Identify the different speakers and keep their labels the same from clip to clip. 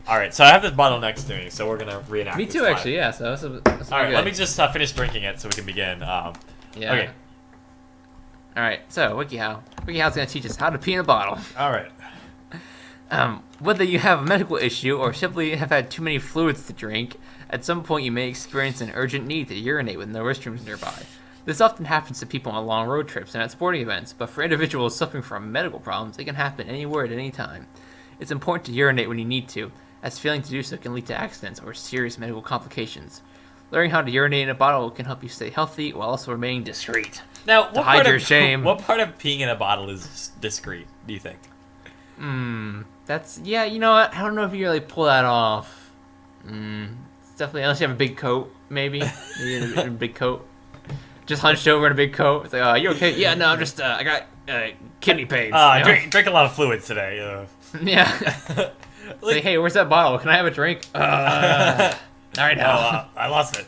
Speaker 1: All right, so I have this bottle next to me, so we're gonna reenact.
Speaker 2: Me
Speaker 1: this
Speaker 2: too,
Speaker 1: live.
Speaker 2: actually. Yeah. So that's
Speaker 1: All right,
Speaker 2: good.
Speaker 1: let me just finish drinking it so we can begin.
Speaker 2: Yeah.
Speaker 1: Okay.
Speaker 2: All right. So WikiHow. WikiHow's gonna teach us how to pee in a bottle.
Speaker 1: All right.
Speaker 2: Whether you have a medical issue or simply have had too many fluids to drink, at some point you may experience an urgent need to urinate with no restrooms nearby. This often happens to people on long road trips and at sporting events, but for individuals suffering from medical problems, it can happen anywhere at any time. It's important to urinate when you need to, as failing to do so can lead to accidents or serious medical complications. Learning how to urinate in a bottle can help you stay healthy while also remaining discreet.
Speaker 1: Now,
Speaker 2: To hide your shame.
Speaker 1: What part of peeing in a bottle is discreet? Do you think?
Speaker 2: That's, yeah, you know what? I don't know if you really pull that off. It's definitely, unless you have a big coat, maybe. Maybe in a big coat. Just hunched over in a big coat. It's like, oh, you okay? Yeah, no, I'm just, I got kidney pains.
Speaker 1: I drink a lot of fluids today.
Speaker 2: Yeah. Say, hey, where's that bottle? Can I have a drink? All right, now.
Speaker 1: I lost it.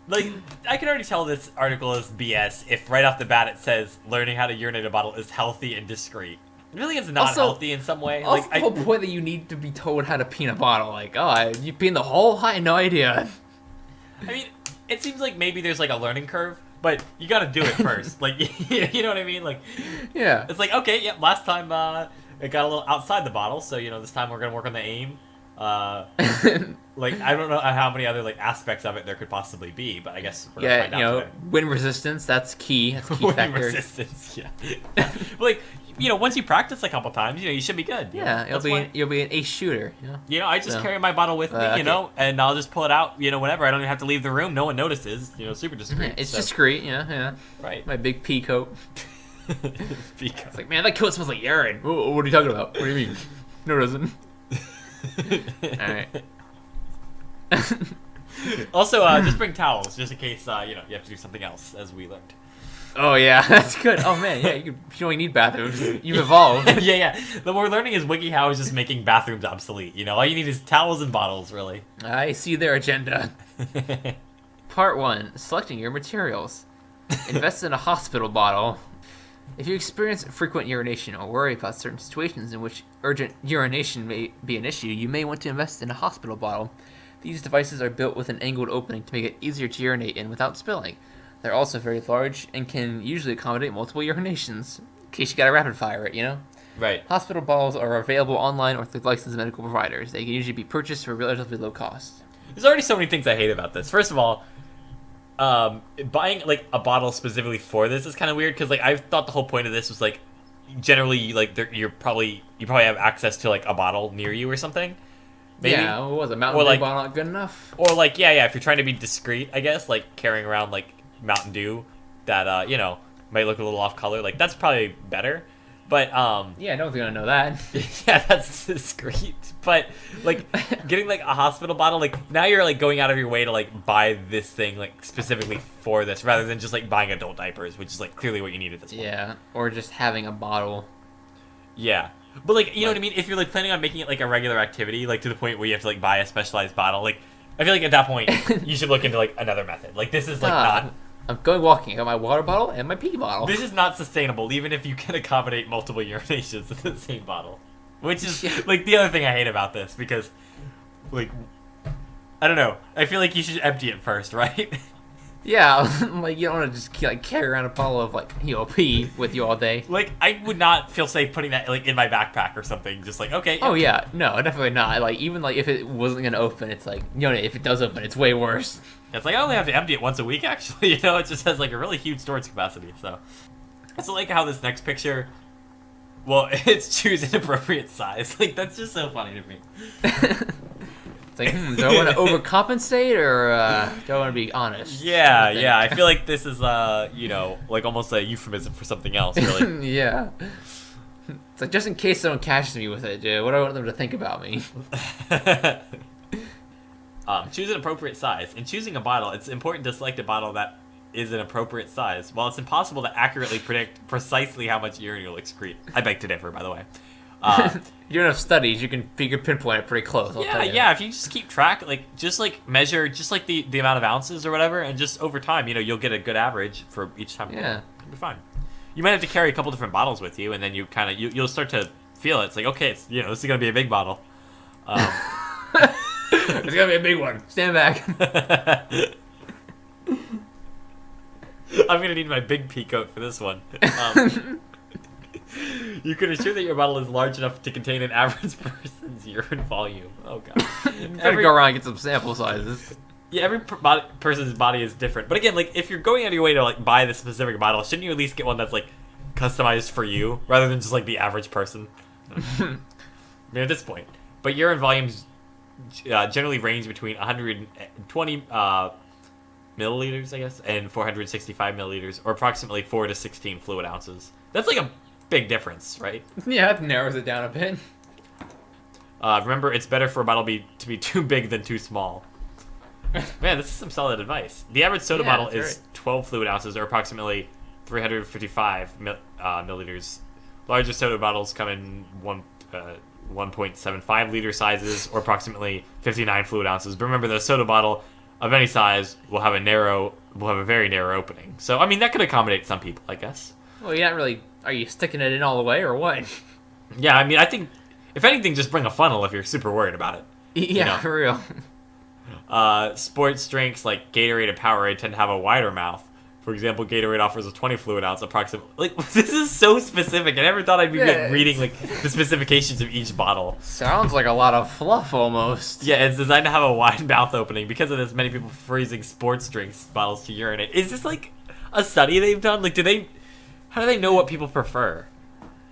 Speaker 1: Like, I can already tell this article is BS if right off the bat it says learning how to urinate in a bottle is healthy and discreet. It really is not healthy in some way.
Speaker 2: Also, the whole point that you need to be told how to pee in a bottle. Like, oh, you pee in the hole? I had no idea.
Speaker 1: I mean, it seems like maybe there's like a learning curve, but you got to do it first. Like, you know what I mean? Like,
Speaker 2: yeah.
Speaker 1: It's like, okay, yeah, last time it got a little outside the bottle, so this time we're gonna work on the aim. Like, I don't know how many other like aspects of it there could possibly be, but I guess we're gonna find out today.
Speaker 2: Wind resistance, that's key. That's a key
Speaker 1: Wind
Speaker 2: factor.
Speaker 1: resistance, yeah. But, like, once you practice a couple times, you should be good.
Speaker 2: Yeah, you'll be an ace shooter.
Speaker 1: I just carry my bottle with me, and I'll just pull it out, whenever. I don't even have to leave the room. No one notices. Super discreet.
Speaker 2: It's discreet, yeah.
Speaker 1: Right.
Speaker 2: My big pea coat.
Speaker 1: Pea coat.
Speaker 2: It's like, man, that coat smells like urine. What are you talking about? What do you mean? No, it doesn't. Alright.
Speaker 1: Also, just bring towels, just in case, you have to do something else, as we learned.
Speaker 2: Oh, yeah, that's good. Oh, man, yeah, you don't even need bathrooms. You've evolved.
Speaker 1: yeah. What we're learning is WikiHow is just making bathrooms obsolete. All you need is towels and bottles, really.
Speaker 2: I see their agenda. Part 1. Selecting your materials. Invest in a hospital bottle. If you experience frequent urination or worry about certain situations in which urgent urination may be an issue, you may want to invest in a hospital bottle. These devices are built with an angled opening to make it easier to urinate in without spilling. They're also very large and can usually accommodate multiple urinations, in case you gotta rapid fire it,
Speaker 1: Right.
Speaker 2: Hospital bottles are available online or through licensed medical providers. They can usually be purchased for relatively low cost.
Speaker 1: There's already so many things I hate about this. First of all, buying like a bottle specifically for this is kind of weird because like I thought the whole point of this was like generally like you probably have access to like a bottle near you or something. Maybe?
Speaker 2: Yeah, what was a Mountain Dew bottle not good enough?
Speaker 1: Or like yeah, if you're trying to be discreet, I guess like carrying around like Mountain Dew that might look a little off color, like that's probably better. But
Speaker 2: yeah, no one's gonna know that.
Speaker 1: yeah, that's discreet. But like getting like a hospital bottle, like now you're like going out of your way to like buy this thing like specifically for this, rather than just like buying adult diapers, which is like clearly what you need at this point.
Speaker 2: Yeah, or just having a bottle.
Speaker 1: Yeah, but like you know what I mean. If you're like planning on making it like a regular activity, like to the point where you have to like buy a specialized bottle, like I feel like at that point you should look into like another method. Like this is like not.
Speaker 2: I'm going walking. I got my water bottle and my pee bottle.
Speaker 1: This is not sustainable, even if you can accommodate multiple urinations in the same bottle. Which is, like, the other thing I hate about this, because, like, I don't know. I feel like you should empty it first, right?
Speaker 2: Yeah, like, you don't want to just, like, carry around a bottle of, like, pee with you all day.
Speaker 1: Like, I would not feel safe putting that, like, in my backpack or something. Just like, okay.
Speaker 2: Oh, yeah. No, definitely not. Like, even, like, if it wasn't going to open, it's like, if it does open, it's way worse.
Speaker 1: It's like, I only have to empty it once a week, actually. It just has, like, a really huge storage capacity, so. I also like how this next picture, well, it's choose an appropriate size. Like, that's just so funny to me.
Speaker 2: It's like, do I want to overcompensate, or do I want to be honest?
Speaker 1: Yeah, I feel like this is, like, almost a euphemism for something else, really.
Speaker 2: Yeah. It's like, just in case someone catches me with it, dude, what do I want them to think about me?
Speaker 1: Choose an appropriate size. In choosing a bottle, it's important to select a bottle that is an appropriate size. While it's impossible to accurately predict precisely how much urine you'll excrete. I beg to differ, by the way.
Speaker 2: You don't have studies, you can pinpoint it pretty close.
Speaker 1: Yeah, if you just keep track, like, just, like, measure, just, like, the amount of ounces or whatever, and just over time, you'll get a good average for each time.
Speaker 2: Yeah.
Speaker 1: It'll be fine. You might have to carry a couple different bottles with you, and then you kind of, you'll start to feel it. It's like, okay, this is going to be a big bottle.
Speaker 2: It's gonna be a big one. Stand back.
Speaker 1: I'm gonna need my big pea coat for this one. You can ensure that your bottle is large enough to contain an average person's urine volume. Oh god.
Speaker 2: Better go around and get some sample sizes.
Speaker 1: Yeah, every person's body is different. But again, like if you're going out of your way to like buy the specific bottle, shouldn't you at least get one that's like customized for you rather than just like the average person? I mean, at this point. But urine volumes generally range between 120 milliliters, I guess, and 465 milliliters, or approximately 4 to 16 fluid ounces. That's like a big difference, right?
Speaker 2: Yeah, that narrows it down a bit.
Speaker 1: Remember, it's better for a bottle to be too big than too small. Man, this is some solid advice. The average soda bottle is 12 fluid ounces, or approximately 355 milliliters. Larger soda bottles come in 1.75 liter sizes, or approximately 59 fluid ounces. But remember, the soda bottle of any size will have a very narrow opening. So, I mean, that could accommodate some people, I guess.
Speaker 2: Well, you're not really... Are you sticking it in all the way, or what?
Speaker 1: Yeah, I mean, I think, if anything, just bring a funnel if you're super worried about it.
Speaker 2: Yeah, for real.
Speaker 1: Sports drinks like Gatorade and Powerade tend to have a wider mouth. For example, Gatorade offers a 20 fluid ounce approximately. Like, this is so specific. I never thought I'd be reading like the specifications of each bottle.
Speaker 2: Sounds like a lot of fluff almost.
Speaker 1: Yeah, it's designed to have a wide mouth opening. Because of this, many people prefer using sports drinks bottles to urinate. Is this like a study they've done? Like, how do they know what people prefer?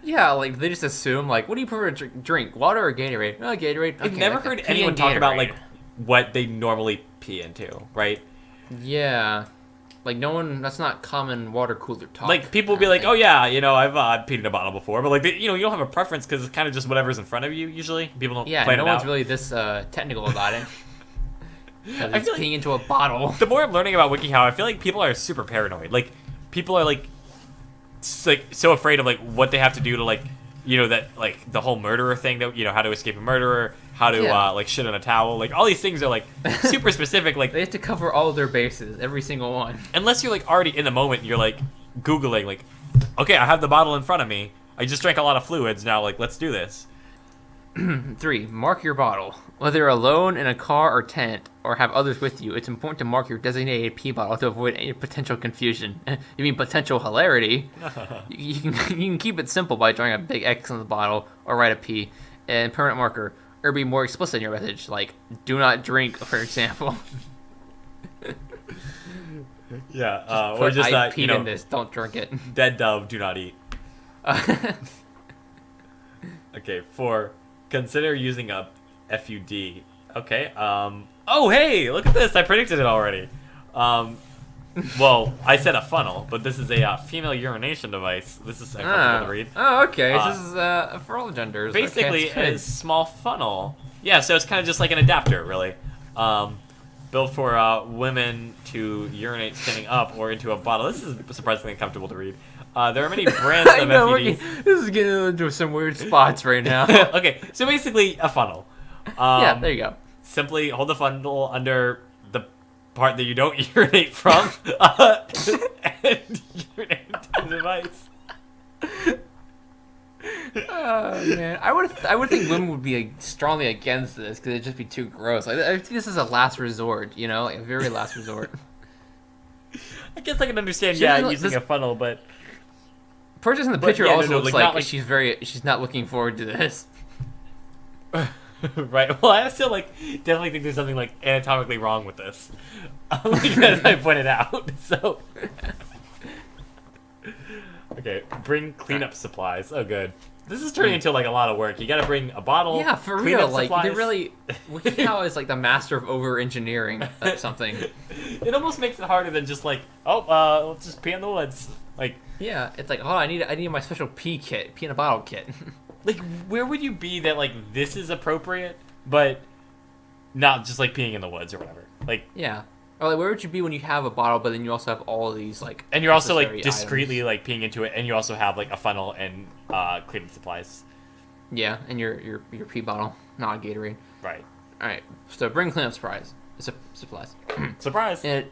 Speaker 2: Yeah, like they just assume like, what do you prefer to drink, water or Gatorade? Oh, Gatorade.
Speaker 1: I've never heard anyone talk about like what they normally pee into, right?
Speaker 2: Yeah. Like, no one, that's not common water cooler talk.
Speaker 1: Like, people will be like, oh, yeah, you know, I've peed in a bottle before. But, like, you don't have a preference because it's kind of just whatever's in front of you, usually. People don't plan it out.
Speaker 2: Yeah, no one's really this technical about it. Because it's peeing into a bottle.
Speaker 1: The more I'm learning about WikiHow, I feel like people are super paranoid. Like, people are, like so afraid of, like, what they have to do to, like, you know, that, like, the whole murderer thing, that, you know, how to escape a murderer, how to, like, shit on a towel. Like, all these things are, like, super specific. Like,
Speaker 2: they have to cover all of their bases, every single one.
Speaker 1: Unless you're, like, already in the moment and you're, like, Googling, like, okay, I have the bottle in front of me. I just drank a lot of fluids. Now, like, let's do this.
Speaker 2: 3. Mark your bottle. Whether you're alone in a car or tent, or have others with you, it's important to mark your designated pee bottle to avoid any potential confusion. You mean potential hilarity? You can keep it simple by drawing a big X on the bottle, or write a P, and permanent marker, or be more explicit in your message, like, do not drink, for example.
Speaker 1: Yeah,
Speaker 2: or just I peed in this, don't drink it.
Speaker 1: Dead dove, do not eat. Okay, 4. Consider using a FUD. Okay. Oh, hey, look at this. I predicted it already. Well, I said a funnel, but this is a female urination device. This is uncomfortable to read.
Speaker 2: Oh, okay. This is for all genders.
Speaker 1: Basically, a small funnel. Yeah, so it's kind of just like an adapter, really. Built for women to urinate standing up or into a bottle. This is surprisingly comfortable to read. There are many brands of FUDs.
Speaker 2: This is getting into some weird spots right now.
Speaker 1: Okay, so basically a funnel.
Speaker 2: Yeah, there you go.
Speaker 1: Simply hold the funnel under the part that you don't urinate from, and urinate into the device.
Speaker 2: Oh man, I would think women would be like, strongly against this because it'd just be too gross. I think this is a last resort, you know, like a very last resort.
Speaker 1: I guess I can understand, using a funnel, but
Speaker 2: person in the picture also looks like she's not looking forward to this.
Speaker 1: Right. Well, I still definitely think there's something like anatomically wrong with this, as I pointed out. So, okay, bring cleanup supplies. Oh, good. This is turning into like a lot of work. You got to bring a bottle.
Speaker 2: Yeah, for real. Like they really, WikiHow is like the master of over engineering something.
Speaker 1: It almost makes it harder than just like, let's just pee in the woods. Like,
Speaker 2: yeah, it's like, I need my special pee in a bottle kit.
Speaker 1: Like, where would you be that like this is appropriate, but not just like peeing in the woods or whatever? Like,
Speaker 2: yeah. Or like, where would you be when you have a bottle, but then you also have all of these like,
Speaker 1: and you're also like discreetly items. Like peeing into it, and you also have like a funnel and cleaning supplies.
Speaker 2: Yeah, and your pee bottle, not a Gatorade.
Speaker 1: Right.
Speaker 2: All right. So bring cleanup supplies.
Speaker 1: Surprise.
Speaker 2: In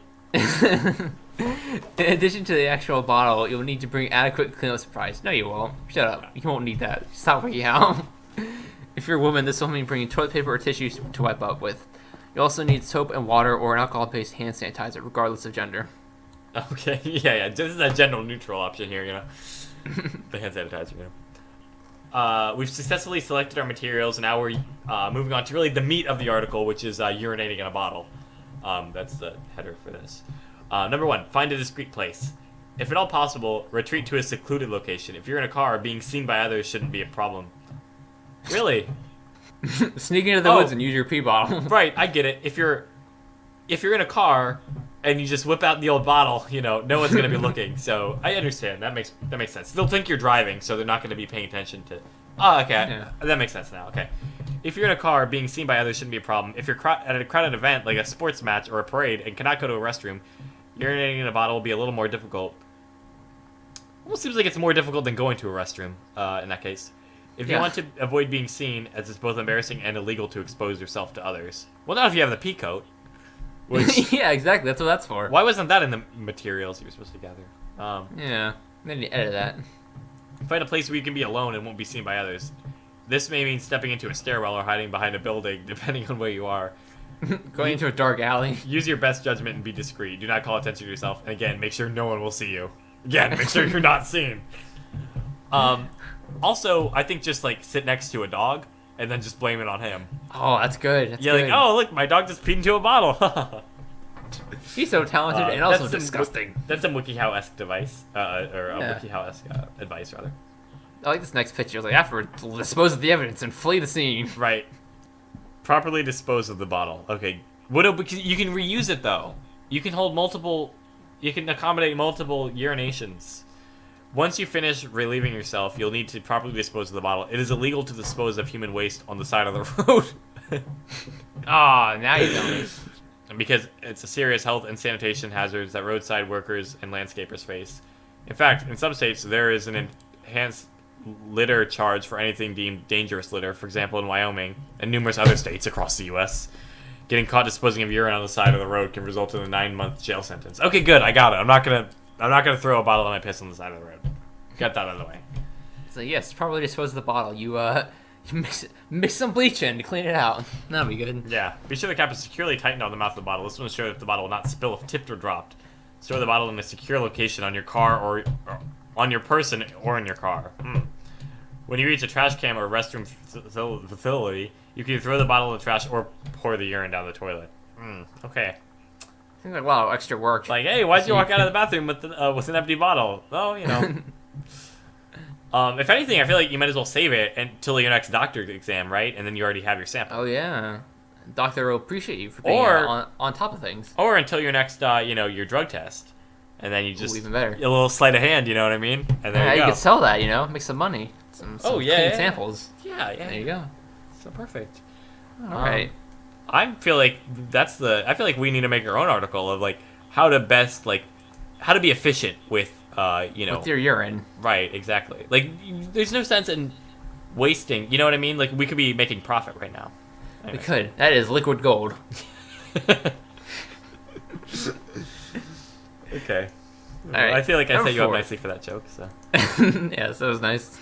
Speaker 2: addition to the actual bottle, you'll need to bring adequate cleanup supplies. No, you won't. Shut up. You won't need that. Stop WikiHow. If you're a woman, this will mean bringing toilet paper or tissues to wipe up with. You also need soap and water or an alcohol-based hand sanitizer, regardless of gender.
Speaker 1: Okay, yeah. This is a gender neutral option here, the hand sanitizer, We've successfully selected our materials, and now we're moving on to really the meat of the article, which is urinating in a bottle. That's the header for this. Number 1, find a discreet place. If at all possible, retreat to a secluded location. If you're in a car, being seen by others shouldn't be a problem. Really?
Speaker 2: Sneak into the woods and use your pee bottle.
Speaker 1: Right, I get it. If you're in a car and you just whip out the old bottle, no one's gonna be looking. So I understand. That makes sense. They'll think you're driving, so they're not gonna be paying attention to. Oh, okay.
Speaker 2: Yeah.
Speaker 1: That makes sense now. Okay. If you're in a car, being seen by others shouldn't be a problem. If you're at a crowded event like a sports match or a parade and cannot go to a restroom, urinating in a bottle will be a little more difficult. Almost seems like it's more difficult than going to a restroom. In that case, if you want to avoid being seen, as it's both embarrassing and illegal to expose yourself to others. Well, not if you have the pea coat. Which,
Speaker 2: yeah, exactly. That's what that's for.
Speaker 1: Why wasn't that in the materials you were supposed to gather?
Speaker 2: Yeah, they need to edit that.
Speaker 1: Find a place where you can be alone and won't be seen by others. This may mean stepping into a stairwell or hiding behind a building, depending on where you are.
Speaker 2: Going into a dark alley.
Speaker 1: Use your best judgment and be discreet. Do not call attention to yourself. And again, make sure no one will see you. Again, make sure you're not seen. Also, I think just sit next to a dog and then just blame it on him.
Speaker 2: Oh, that's good. That's
Speaker 1: good. Oh, look, my dog just peed into a bottle.
Speaker 2: He's so talented and also disgusting.
Speaker 1: That's some WikiHow-esque device, WikiHow-esque advice, rather.
Speaker 2: I like this next picture. It's like, afterward, dispose of the evidence and flee the scene.
Speaker 1: Right. Properly dispose of the bottle. Okay. Because you can reuse it, though. You can hold multiple... You can accommodate multiple urinations. Once you finish relieving yourself, you'll need to properly dispose of the bottle. It is illegal to dispose of human waste on the side of the road.
Speaker 2: Now you tell me.
Speaker 1: Because it's a serious health and sanitation hazards that roadside workers and landscapers face. In fact, in some states, there is an enhanced litter charge for anything deemed dangerous litter. For example, in Wyoming and numerous other states across the U.S., getting caught disposing of urine on the side of the road can result in a 9-month jail sentence. Okay, good. I got it. I'm not gonna throw a bottle of my piss on the side of the road. Get that out of the way.
Speaker 2: So yes, probably dispose of the bottle. You mix some bleach in to clean it out. That'll be good.
Speaker 1: Yeah. Be sure the cap is securely tightened on the mouth of the bottle. This will ensure that the bottle will not spill if tipped or dropped. Store the bottle in a secure location on your car or on your person or in your car. When you reach a trash can or restroom facility, you can throw the bottle in the trash or pour the urine down the toilet. Okay.
Speaker 2: Seems like, wow, extra work.
Speaker 1: Like, hey, why'd you walk out of the bathroom with an empty bottle? Oh, if anything, I feel like you might as well save it until your next doctor's exam, right? And then you already have your sample.
Speaker 2: Oh, yeah. Doctor will appreciate you for being on top of things.
Speaker 1: Or until your next, your drug test. And then you just...
Speaker 2: even better.
Speaker 1: A little sleight of hand, you know what I mean? And there you go.
Speaker 2: You could sell that, make some money. Some clean samples.
Speaker 1: Yeah.
Speaker 2: There you go.
Speaker 1: So perfect.
Speaker 2: All right.
Speaker 1: I feel like we need to make our own article of how to best how to be efficient with with
Speaker 2: your urine.
Speaker 1: Right, exactly. There's no sense in wasting, you know what I mean? We could be making profit right now.
Speaker 2: Anyway. We could. That is liquid gold.
Speaker 1: Okay.
Speaker 2: All right.
Speaker 1: I feel like I set you up nicely for that joke, so.
Speaker 2: Yes, that was nice.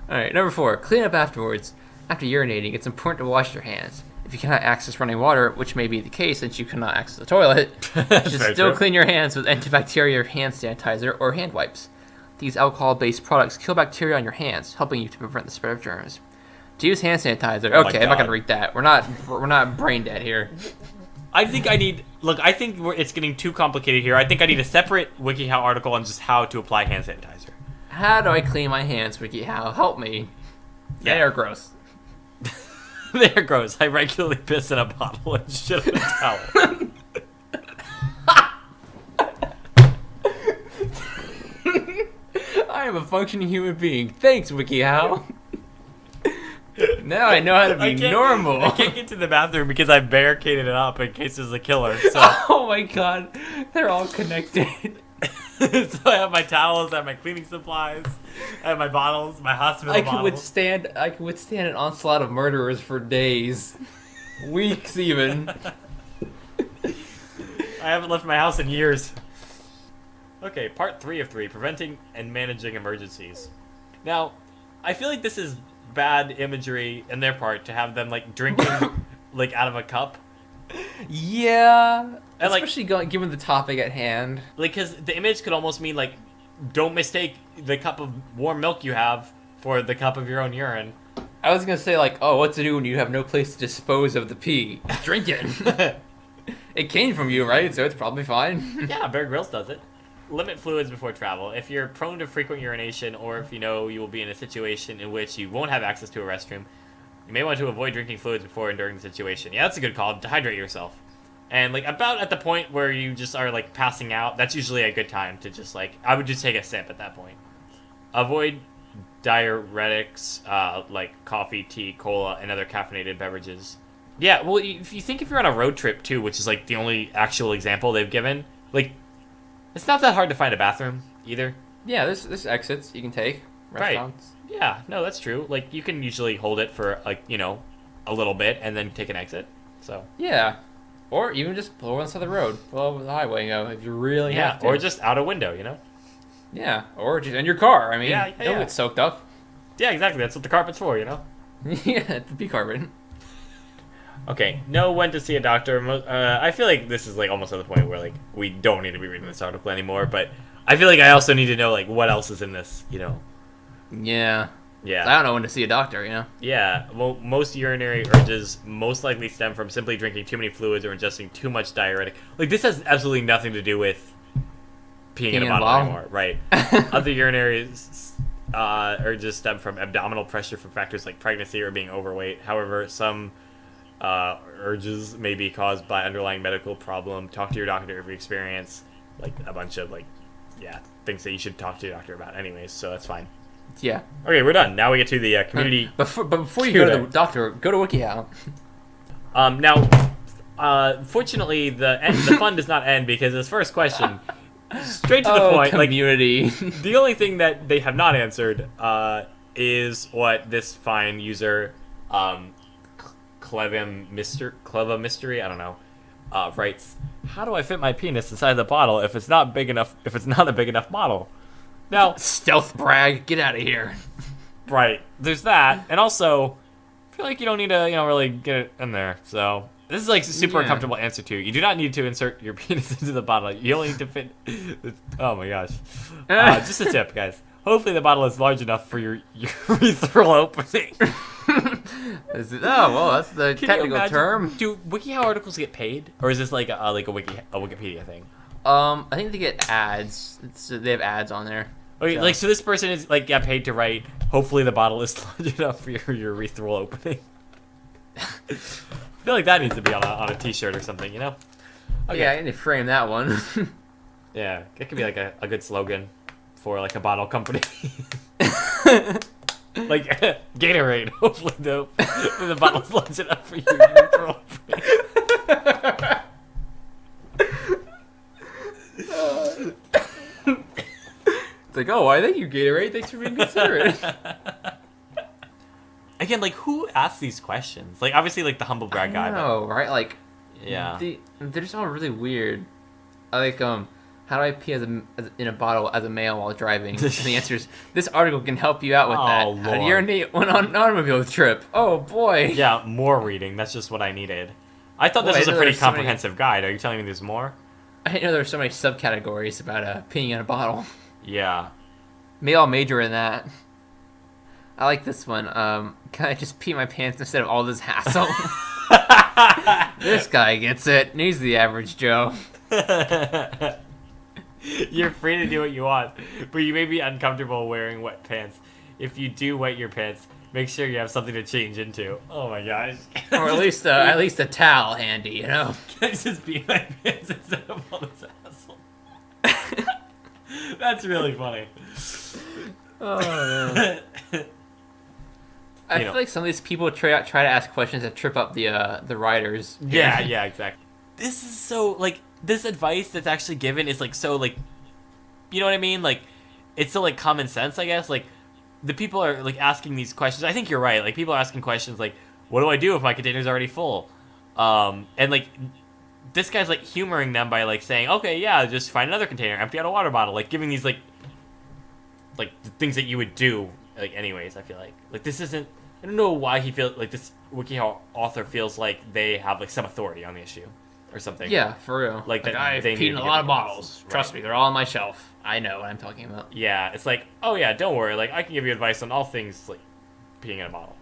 Speaker 2: All right, number 4, clean up afterwards. After urinating, it's important to wash your hands. If you cannot access running water, which may be the case since you cannot access the toilet, you should still clean your hands with antibacterial hand sanitizer or hand wipes. These alcohol-based products kill bacteria on your hands, helping you to prevent the spread of germs. To use hand sanitizer, okay, I'm not gonna read that. We're not brain dead here.
Speaker 1: I think it's getting too complicated here. I think I need a separate WikiHow article on just how to apply hand sanitizer.
Speaker 2: How do I clean my hands, WikiHow? Help me.
Speaker 1: Yeah.
Speaker 2: They are gross.
Speaker 1: They're gross. I regularly piss in a bottle and shit in a towel.
Speaker 2: I am a functioning human being. Thanks, WikiHow. Now I know how to be normal.
Speaker 1: I can't get to the bathroom because I barricaded it up in case there's a killer. So.
Speaker 2: Oh my god. They're all connected.
Speaker 1: So I have my towels, I have my cleaning supplies, I have my bottles, my hospital bottles.
Speaker 2: I can withstand an onslaught of murderers for days. Weeks even.
Speaker 1: I haven't left my house in years. Okay, part 3 of 3, preventing and managing emergencies. Now, I feel like this is bad imagery in their part to have them drinking out of a cup.
Speaker 2: Yeah,
Speaker 1: And, like-
Speaker 2: especially given the topic at hand.
Speaker 1: Like, because the image could almost mean, like, don't mistake the cup of warm milk you have for the cup of your own urine.
Speaker 2: I was gonna say like, oh, what to do when you have no place to dispose of the pee? Drink it. It came from you, right? So it's probably fine.
Speaker 1: Yeah, Bear Grylls does it. Limit fluids before travel. If you're prone to frequent urination, or if you know you will be in a situation in which you won't have access to a restroom, you may want to avoid drinking fluids before and during the situation. Yeah, that's a good call. Dehydrate yourself. And, like, about at the point where you just are, like, passing out, that's usually a good time to just, like, I would just take a sip at that point. Avoid diuretics, like coffee, tea, cola, and other caffeinated beverages. Yeah, well, if you're on a road trip, too, which is, like, the only actual example they've given, like, it's not that hard to find a bathroom, either.
Speaker 2: Yeah, there's exits you can take. Restaurants.
Speaker 1: Right. Yeah, no, that's true. Like, you can usually hold it for, like, you know, a little bit and then take an exit. So.
Speaker 2: Yeah. Or even just blow on the side of the road. Blow over the highway, you know, if you really have to.
Speaker 1: Or just out a window, you know?
Speaker 2: Yeah, or just in your car. I mean, don't get soaked up.
Speaker 1: Yeah, exactly. That's what the carpet's for, you know?
Speaker 2: Yeah, it's the pee carpet.
Speaker 1: Okay, know when to see a doctor. I feel like this is, like, almost at the point where, like, we don't need to be reading this article anymore, but I feel like I also need to know, like, what else is in this, you know?
Speaker 2: Yeah.
Speaker 1: Yeah.
Speaker 2: I don't know when to see a doctor, you know?
Speaker 1: Yeah, well, most urinary urges most likely stem from simply drinking too many fluids or ingesting too much diuretic. Like, this has absolutely nothing to do with peeing in a bottle anymore, right? Other urinary urges stem from abdominal pressure from factors like pregnancy or being overweight. However, some urges may be caused by underlying medical problem. Talk to your doctor if you experience, like, a bunch of, like, things that you should talk to your doctor about anyways, so that's fine.
Speaker 2: Yeah.
Speaker 1: Okay, we're done. Now we get to the community.
Speaker 2: But before you go to the doctor, go to WikiHow.
Speaker 1: Now, fortunately, the fun does not end because this first question, straight to the point,
Speaker 2: community.
Speaker 1: like, the only thing that they have not answered is what this fine user, Cleva Mystery, I don't know, writes. How do I fit my penis inside the bottle if it's not big enough? If it's not a big enough model? Now,
Speaker 2: stealth brag, get out of here.
Speaker 1: Right, there's that, and also, I feel like you don't need to, really get it in there. So this is like a super uncomfortable answer too. You do not need to insert your penis into the bottle. You only need to fit. Oh my gosh, just a tip, guys. Hopefully the bottle is large enough for your urethral opening.
Speaker 2: That's the technical term.
Speaker 1: Do WikiHow articles get paid, or is this like a Wikipedia thing?
Speaker 2: I think they get ads. They have ads on there.
Speaker 1: Okay, so this person is like got paid to write. Hopefully the bottle is large enough for your urethral opening. I feel like that needs to be on a T-shirt or something, you know?
Speaker 2: Okay. Yeah, I need to frame that one.
Speaker 1: Yeah, it could be like a good slogan for like a bottle company. Like Gatorade. Hopefully the bottle's large enough for your urethral opening.
Speaker 2: It's like, oh, I thank you, Gatorade. Thanks for being considerate.
Speaker 1: Again, like, who asks these questions? Like, obviously, like, the humble brag guy.
Speaker 2: No, right? Like,
Speaker 1: yeah.
Speaker 2: They're just all really weird. Like, how do I pee in a bottle as a male while driving? And the answer is, this article can help you out with that.
Speaker 1: Lord.
Speaker 2: How to urinate on an automobile trip? Oh, boy.
Speaker 1: Yeah, more reading. That's just what I needed. I thought this was a pretty comprehensive guide. Are you telling me there's more?
Speaker 2: I didn't know there were so many subcategories about peeing in a bottle.
Speaker 1: Yeah.
Speaker 2: Maybe I'll major in that. I like this one. Can I just pee my pants instead of all this hassle? This guy gets it. He's the average Joe.
Speaker 1: You're free to do what you want, but you may be uncomfortable wearing wet pants. If you do wet your pants, make sure you have something to change into. Oh my gosh.
Speaker 2: Or at least a towel handy, you know?
Speaker 1: Can I just pee my pants instead of all this hassle? That's really funny.
Speaker 2: Oh, man. I feel like some of these people try to ask questions that trip up the writers.
Speaker 1: Yeah, exactly. This is so, like, this advice that's actually given is, like, so, like, you know what I mean? Like, it's so, like, common sense, I guess. Like, the people are, like, asking these questions. I think you're right. Like, people are asking questions like, what do I do if my container's already full? And, like, this guy's, like, humoring them by, like, saying, okay, yeah, just find another container, empty out a water bottle. Like, giving these, like the things that you would do, like, anyways, I feel like. Like, this isn't, I don't know why he feels like this WikiHow author feels like they have like some authority on the issue or something.
Speaker 2: Yeah, for real.
Speaker 1: Like that
Speaker 2: I've
Speaker 1: they
Speaker 2: peed
Speaker 1: need
Speaker 2: in
Speaker 1: to
Speaker 2: a
Speaker 1: give
Speaker 2: lot of
Speaker 1: advice.
Speaker 2: bottles. Trust me, they're all on my shelf. I know what I'm talking about.
Speaker 1: Yeah, it's like, oh yeah, don't worry. Like I can give you advice on all things like peeing in a bottle.